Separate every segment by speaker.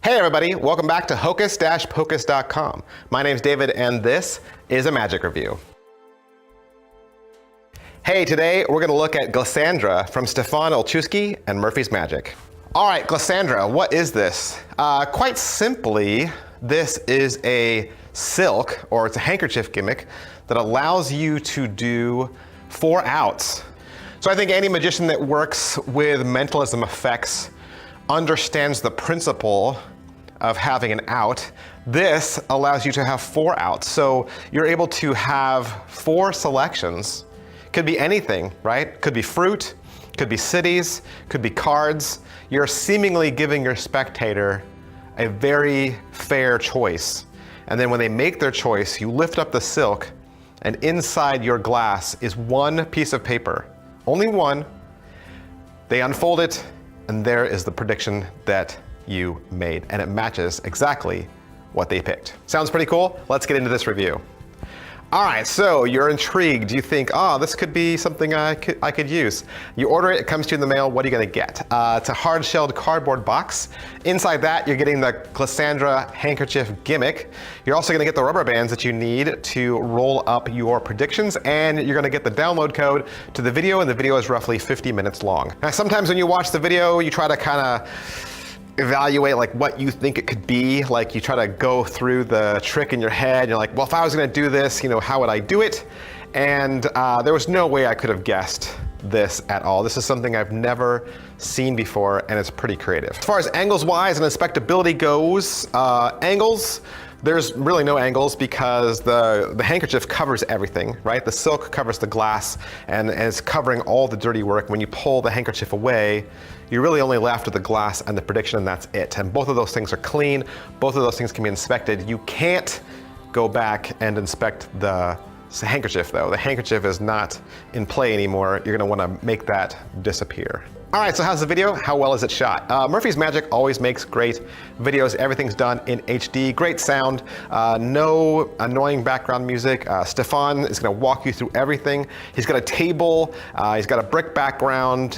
Speaker 1: Hey everybody, welcome back to hocus-pocus.com. My name's David and this is a magic review. Hey, today we're going to look at Glassandra from Stefan Olschewski and Murphy's Magic. All right, Glassandra, what is this? Quite simply, this is a silk, or it's a handkerchief gimmick that allows you to do 4 outs. So I think any magician that works with mentalism effects understands the principle of having an out. This allows you to have 4 outs. So you're able to have 4 selections. Could be anything, right? Could be fruit, could be cities, could be cards. You're seemingly giving your spectator a very fair choice. And then when they make their choice, you lift up the silk, and inside your glass is 1 piece of paper. Only 1. They unfold it, and there is the prediction that you made, and it matches exactly what they picked. Sounds pretty cool? Let's get into this review. All right, so you're intrigued. You think, oh, this could be something I could use. You order it, it comes to you in the mail. What are you gonna get? It's a hard-shelled cardboard box. Inside that, you're getting the Glassandra handkerchief gimmick. You're also gonna get the rubber bands that you need to roll up your predictions, and you're gonna get the download code to the video, and the video is roughly 50 minutes long. Now, sometimes when you watch the video, you try to kind of evaluate like what you think it could be. Like you try to go through the trick in your head. And you're like, well, if I was gonna do this, how would I do it? And there was no way I could have guessed this at all. This is something I've never seen before, and it's pretty creative. As far as angles wise and inspectability goes, angles, there's really no angles because the handkerchief covers everything, right? The silk covers the glass and is covering all the dirty work. When you pull the handkerchief away, you're really only left with the glass and the prediction, and that's it. And both of those things are clean. Both of those things can be inspected. You can't go back and inspect the handkerchief though. The handkerchief is not in play anymore. You're gonna wanna make that disappear. All right, so how's the video? How well is it shot? Murphy's Magic always makes great videos. Everything's done in HD, great sound, no annoying background music. Stefan is gonna walk you through everything. He's got a table, he's got a brick background.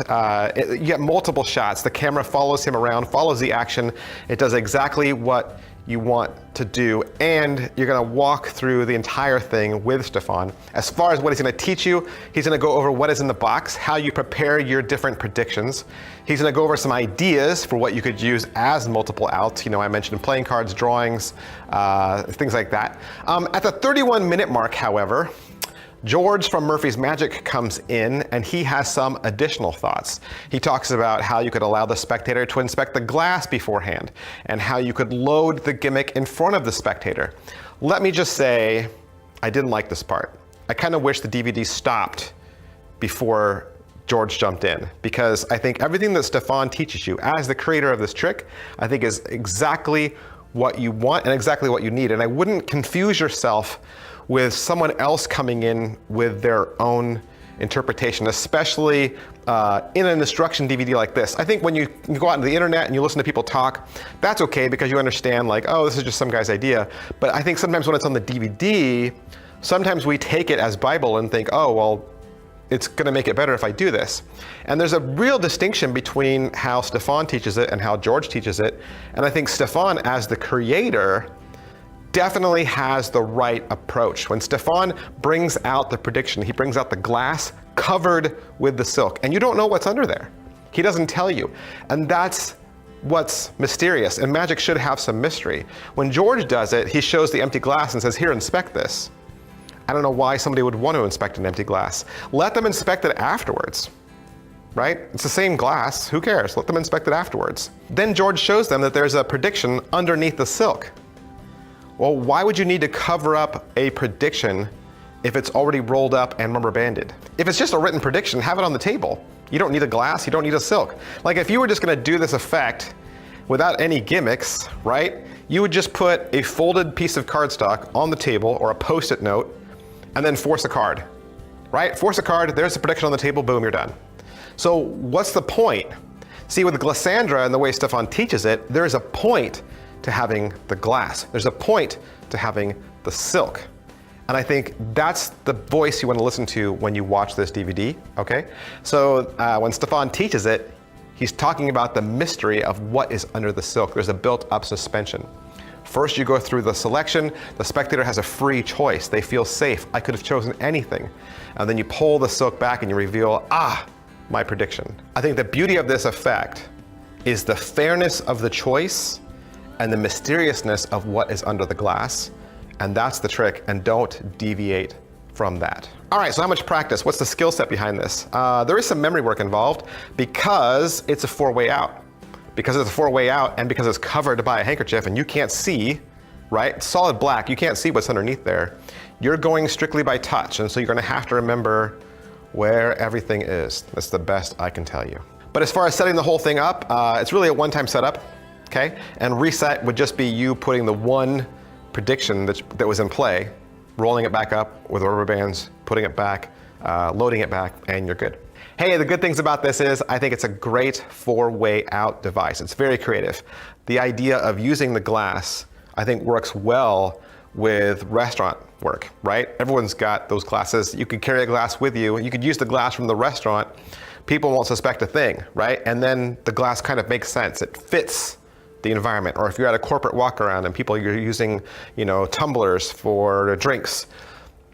Speaker 1: You get multiple shots. The camera follows him around, follows the action. It does exactly what you want to do, and you're gonna walk through the entire thing with Stefan. As far as what he's gonna teach you, he's gonna go over what is in the box, how you prepare your different predictions. He's gonna go over some ideas for what you could use as multiple outs. I mentioned playing cards, drawings, things like that. At the 31-minute mark, however, George from Murphy's Magic comes in, and he has some additional thoughts. He talks about how you could allow the spectator to inspect the glass beforehand, and how you could load the gimmick in front of the spectator. Let me just say, I didn't like this part. I kind of wish the DVD stopped before George jumped in, because I think everything that Stefan teaches you as the creator of this trick, I think is exactly what you want and exactly what you need. And I wouldn't confuse yourself with someone else coming in with their own interpretation, especially in an instruction DVD like this. I think when you go out into the internet and you listen to people talk, that's okay because you understand like, oh, this is just some guy's idea. But I think sometimes when it's on the DVD, sometimes we take it as Bible and think, oh, well, it's gonna make it better if I do this. And there's a real distinction between how Stefan teaches it and how George teaches it. And I think Stefan, as the creator, definitely has the right approach. When Stefan brings out the prediction, he brings out the glass covered with the silk, and you don't know what's under there. He doesn't tell you. And that's what's mysterious, and magic should have some mystery. When George does it, he shows the empty glass and says, here, inspect this. I don't know why somebody would want to inspect an empty glass. Let them inspect it afterwards, right? It's the same glass, who cares? Let them inspect it afterwards. Then George shows them that there's a prediction underneath the silk. Well, why would you need to cover up a prediction if it's already rolled up and rubber banded? If it's just a written prediction, have it on the table. You don't need a glass, you don't need a silk. Like if you were just gonna do this effect without any gimmicks, right? You would just put a folded piece of cardstock on the table or a Post-it note and then force a card, right? Force a card, there's the prediction on the table, boom, you're done. So what's the point? See, with Glassandra and the way Stefan teaches it, there's a point to having the glass. There's a point to having the silk. And I think that's the voice you want to listen to when you watch this DVD, okay? So when Stefan teaches it, He's talking about the mystery of what is under the silk. There's a built-up suspension. First, you go through the selection. The spectator has a free choice. They feel safe. I could have chosen anything. And then you pull the silk back and you reveal, my prediction. I think the beauty of this effect is the fairness of the choice and the mysteriousness of what is under the glass. And that's the trick, and don't deviate from that. All right, so how much practice? What's the skill set behind this? There is some memory work involved because it's a four-way out. Because it's a four-way out and because it's covered by a handkerchief and you can't see, right? It's solid black, you can't see what's underneath there. You're going strictly by touch, and so you're gonna have to remember where everything is. That's the best I can tell you. But as far as setting the whole thing up, it's really a one-time setup, okay? And reset would just be you putting the one prediction that was in play, rolling it back up with rubber bands, putting it back, loading it back, and you're good. Hey, the good things about this is I think it's a great four-way out device. It's very creative. The idea of using the glass, I think, works well with restaurant work, right? Everyone's got those glasses. You could carry a glass with you. You could use the glass from the restaurant. People won't suspect a thing, right? And then the glass kind of makes sense. It fits the environment. Or if you're at a corporate walk around and you're using, tumblers for drinks,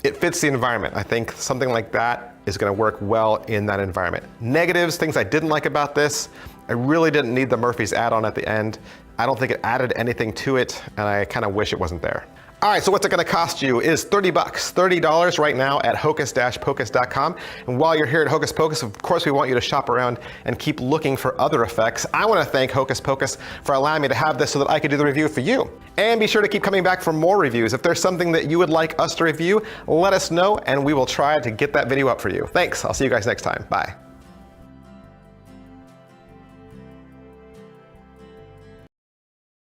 Speaker 1: it fits the environment. I think something like that is going to work well in that environment. Negatives, things I didn't like about this, I really didn't need the Murphy's add-on at the end. I don't think it added anything to it, and I kind of wish it wasn't there. All right, so what's it gonna cost you is $30, $30 right now at hocus-pocus.com. And while you're here at Hocus Pocus, of course, we want you to shop around and keep looking for other effects. I wanna thank Hocus Pocus for allowing me to have this so that I could do the review for you. And be sure to keep coming back for more reviews. If there's something that you would like us to review, let us know and we will try to get that video up for you. Thanks, I'll see you guys next time, bye.